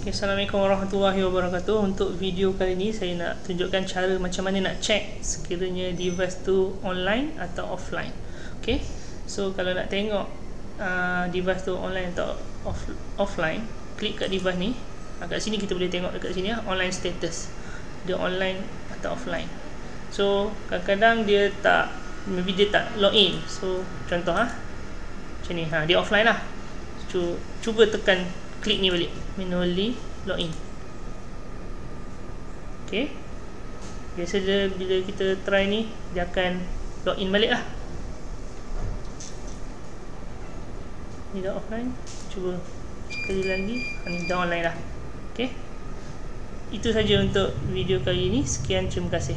Assalamualaikum warahmatullahi wabarakatuh. Untuk video kali ini saya nak tunjukkan cara macam mana nak check sekiranya device tu online atau offline. Okay, so kalau nak tengok device tu online atau offline, klik kat device ni. Kat sini kita boleh tengok dekat sini online status, dia online atau offline. So kadang-kadang dia tak, maybe dia tak login. So contoh macam ni, dia offline lah. Cuba tekan klik ni balik, manually login. Okay, biasa dia bila kita try ni, dia akan login balik lah. Ni dah offline, cuba sekali lagi, ni dah online lah. Okay, itu saja untuk video kali ini. Sekian, terima kasih.